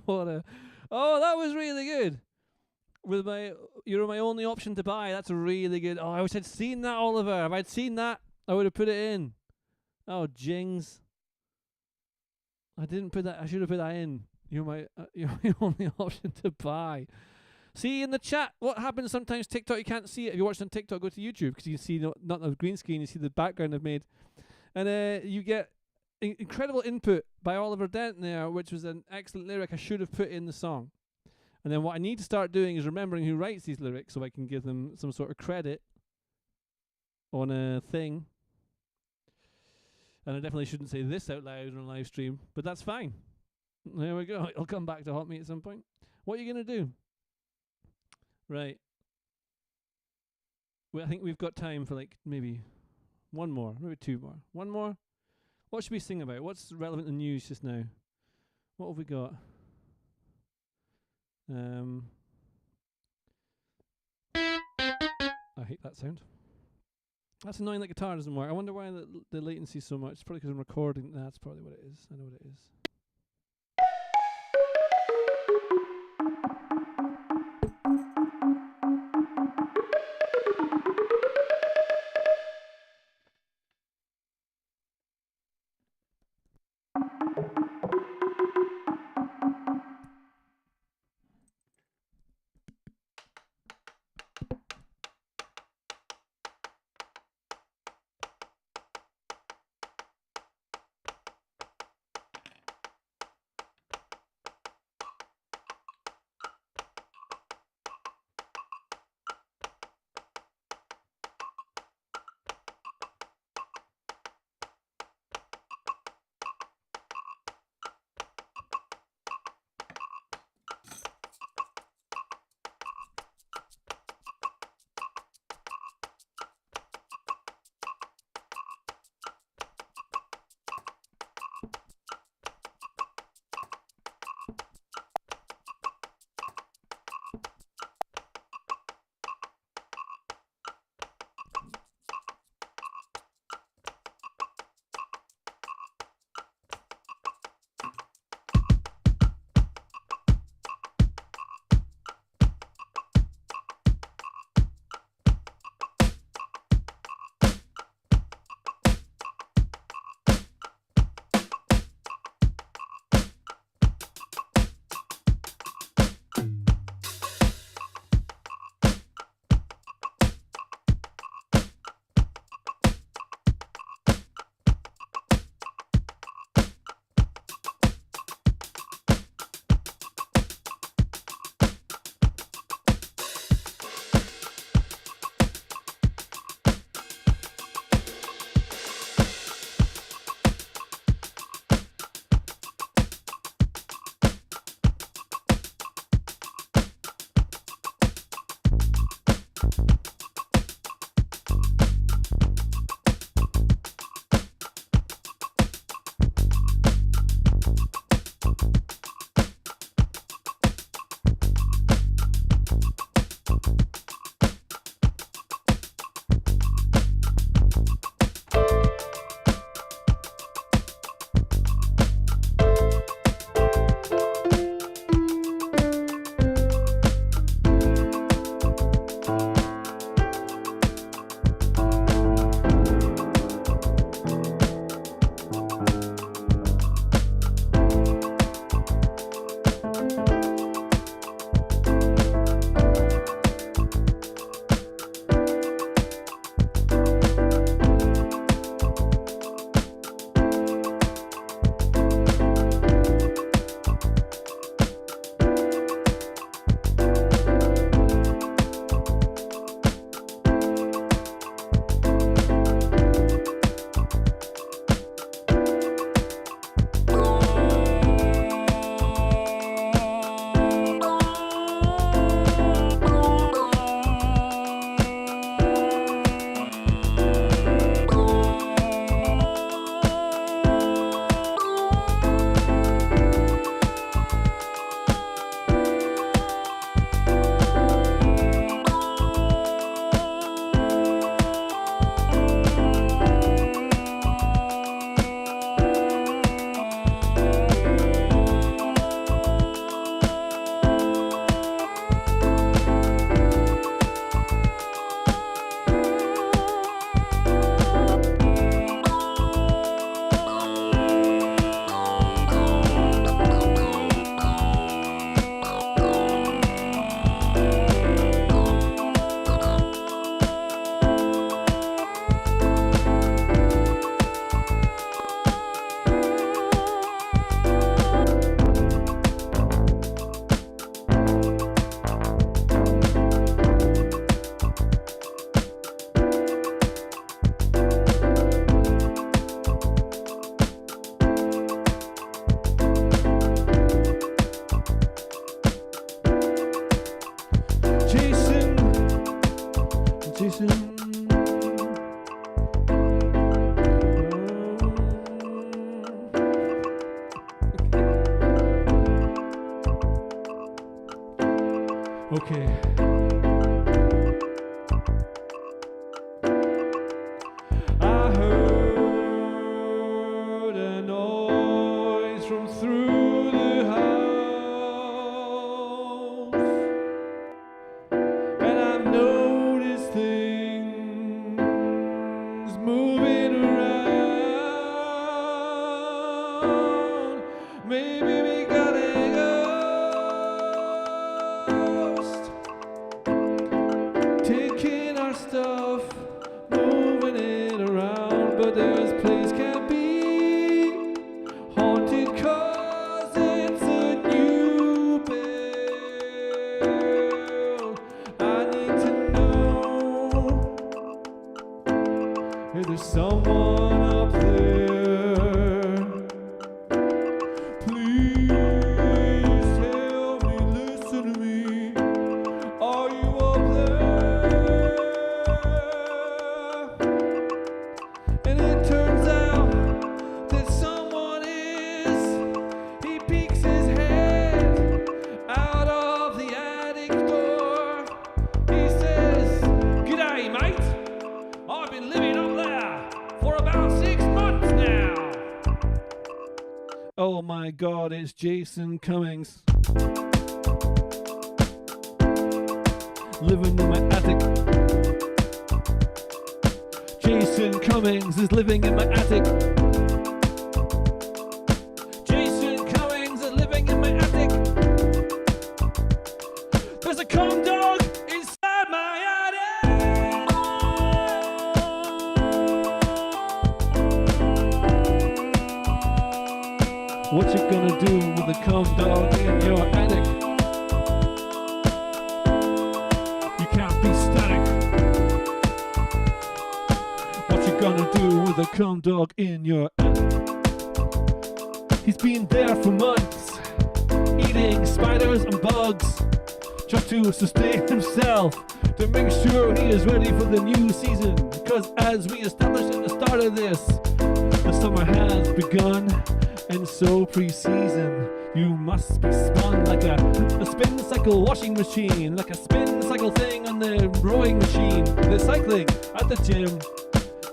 What a... Oh, that was really good. With my... You're my only option to buy. That's really good. Oh, I wish I'd seen that, Oliver. If I'd seen that, I would have put it in. Oh, jings. I didn't put that. I should have put that in. You're my only option to buy. See in the chat what happens sometimes. TikTok, you can't see it. If you're watching on TikTok, go to YouTube because you can see not the green screen. You see the background I've made, and you get incredible input by Oliver Dent there, which was an excellent lyric I should have put in the song. And then what I need to start doing is remembering who writes these lyrics so I can give them some sort of credit on a thing. And I definitely shouldn't say this out loud on a live stream, but that's fine. There we go. I'll come back to Hot Meat at some point. What are you going to do? Right. Well, I think we've got time for like maybe one more, maybe two more. One more? What should we sing about? What's relevant in the news just now? What have we got? I hate that sound. That's annoying that guitar doesn't work. I wonder why the latency is so much. It's probably because I'm recording. That's probably what it is. I know what it is. Okay. I heard a noise from through the house, and I've noticed things moving around. Maybe we got a ghost taking our stuff, moving it around, but this place can't be haunted 'cause it's a new build. I need to know if there's someone up there. Please tell me, listen to me. Are you up there? And it turns out that someone is. He peeks his head out of the attic door. He says, "G'day, mate. I've been living up there for about 6 months now." Oh my God, it's Jason Cummings. Living in my attic. Jason Cummings is living in my attic. Jason Cummings is living in my attic. There's a cum dog inside my attic. What you gonna do with a cum dog in your attic? You can't be static. What you gonna do with a cum dog in your attic? He's been there for months, eating spiders and bugs, just to sustain himself, to make sure he is ready for the new season. Because as we established at the start of this, the summer has begun, and so preseason, you must be spun like a spin cycle washing machine, like a spin cycle thing on the rowing machine, the cycling at the gym.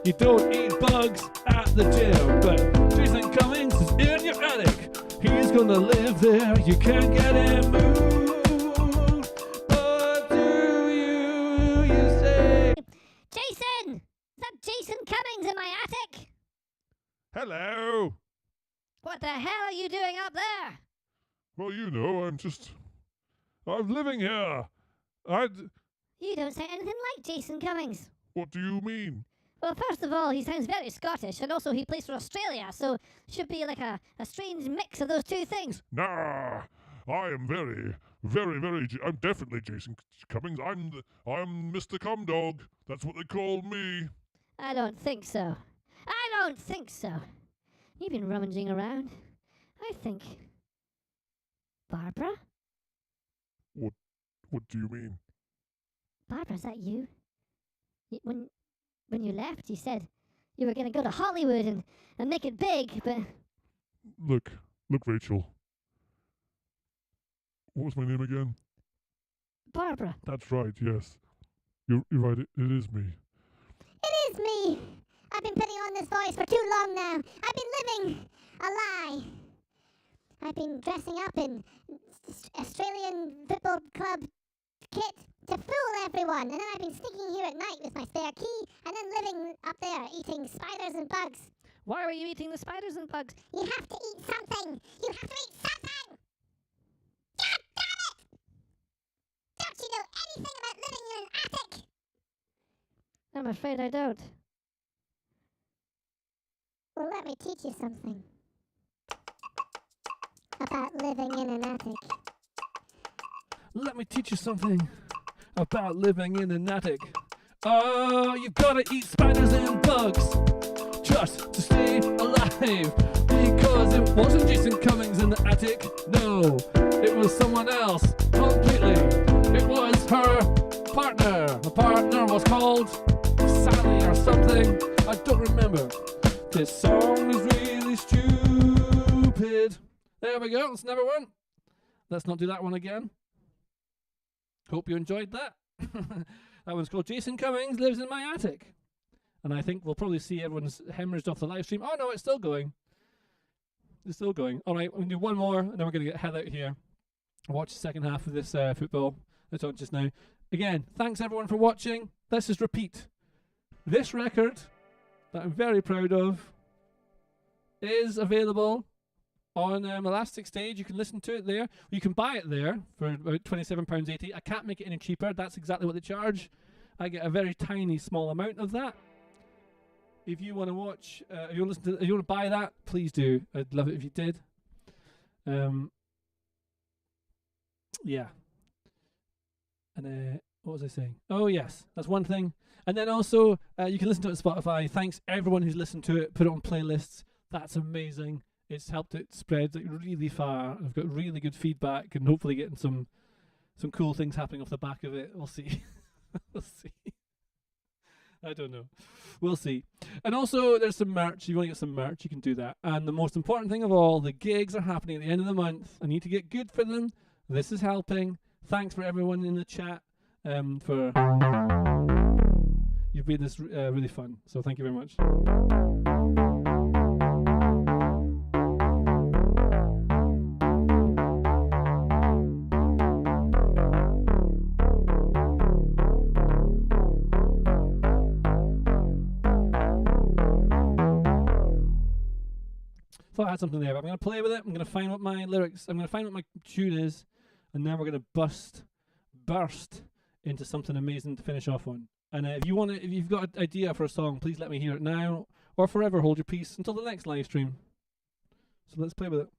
You don't eat bugs at the gym, but Jason Cummings is in your attic. He's gonna live there, you can't get him moved. What do you say? Jason! Is that Jason Cummings in my attic? Hello. What the hell are you doing up there? Well, you know, I'm living here. You don't sound anything like Jason Cummings. What do you mean? Well, first of all, he sounds very Scottish, and also he plays for Australia, so should be like a strange mix of those two things. Nah, I am very, I'm definitely Jason Cummings. I'm Mr. Cum Dog. That's what they call me. I don't think so. I don't think so. You've been rummaging around. I think... Barbara? What do you mean? Barbara, is that you? When you left, you said you were going to go to Hollywood and make it big, but... Look, Rachel. What was my name again? Barbara. That's right, yes. You're right, it is me. It is me! I've been putting on this voice for too long now. I've been living a lie. I've been dressing up in Australian Football Club kit to fool everyone, and then I've been sneaking here at night with my spare key, and then living up there eating spiders and bugs. Why were you eating the spiders and bugs? You have to eat something! You have to eat something! God damn it! Don't you know anything about living in an attic? I'm afraid I don't. Well, let me teach you something about living in an attic. Let me teach you something about living in an attic. Oh, you've gotta eat spiders and bugs just to stay alive. Because it wasn't Jason Cummings in the attic. No, it was someone else completely. It was her partner. Her partner was called Sally or something. I don't remember. This song is really stupid. There we go. That's number one. Let's not do that one again. Hope you enjoyed that. That one's called Jason Cummings Lives in My Attic. And I think we'll probably see everyone's hemorrhaged off the live stream. Oh, no, it's still going. It's still going. All right, we're going to do one more, and then we're going to get hell out here. Watch the second half of this football that's on just now. Again, thanks everyone for watching. Let's just repeat. This record that I'm very proud of is available on Elastic Stage. You can listen to it there. You can buy it there for about £27.80. I can't make it any cheaper. That's exactly what they charge. I get a very tiny, small amount of that. If you want to watch, if you want to listen to, if you want to buy that, please do. I'd love it if you did. Yeah. And what was I saying? Oh yes, that's one thing. And then also, you can listen to it on Spotify. Thanks everyone who's listened to it. Put it on playlists. That's amazing. It's helped it spread like really far. I've got really good feedback, and hopefully getting some cool things happening off the back of it. We'll see. We'll see. I don't know. We'll see. And also, there's some merch. If you want to get some merch, you can do that. And the most important thing of all, the gigs are happening at the end of the month. I need to get good for them. This is helping. Thanks for everyone in the chat. For you've made this really fun. So thank you very much. Thought I had something there, but I'm going to play with it. I'm going to find what my lyrics, I'm going to find what my tune is, and then we're going to burst into something amazing to finish off on. And if you've got an idea for a song, please let me hear it now, or forever hold your peace until the next live stream. So let's play with it.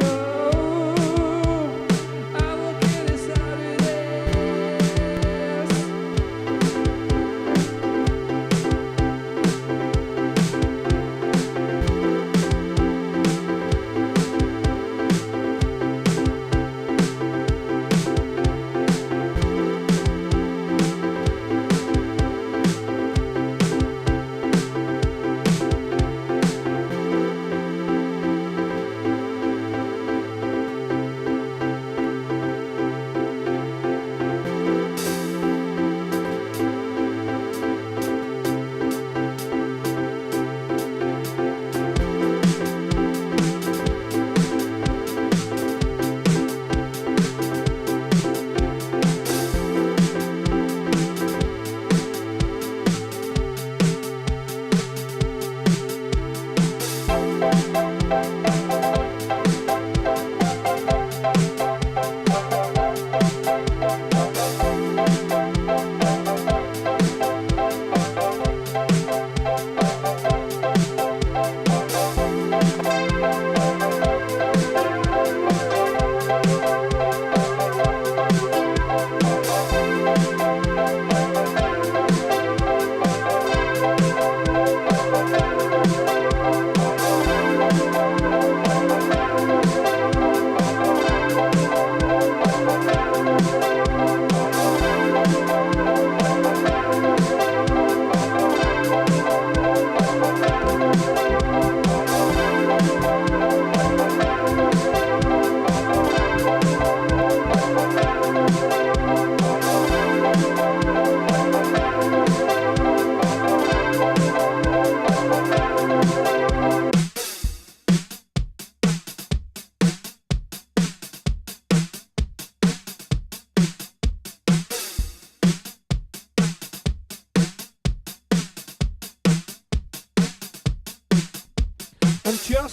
Oh, I will get it Saturday.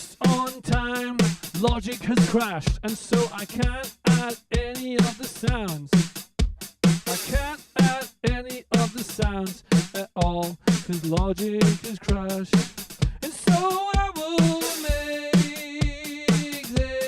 just on time. Logic has crashed, and so I can't add any of the sounds. I can't add any of the sounds at all, cause Logic has crashed. And so I will make this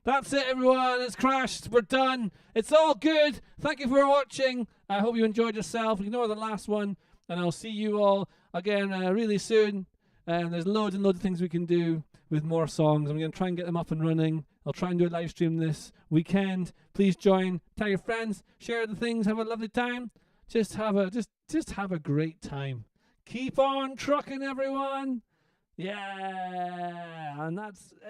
That's it, everyone. It's crashed. We're done. It's all good. Thank you for watching. I hope you enjoyed yourself. Ignore the last one, and I'll see you all again really soon. And there's loads and loads of things we can do with more songs. I'm going to try and get them up and running. I'll try and do a live stream this weekend. Please join. Tell your friends. Share the things. Have a lovely time. Just have a great time. Keep on trucking, everyone. Yeah, and that's it.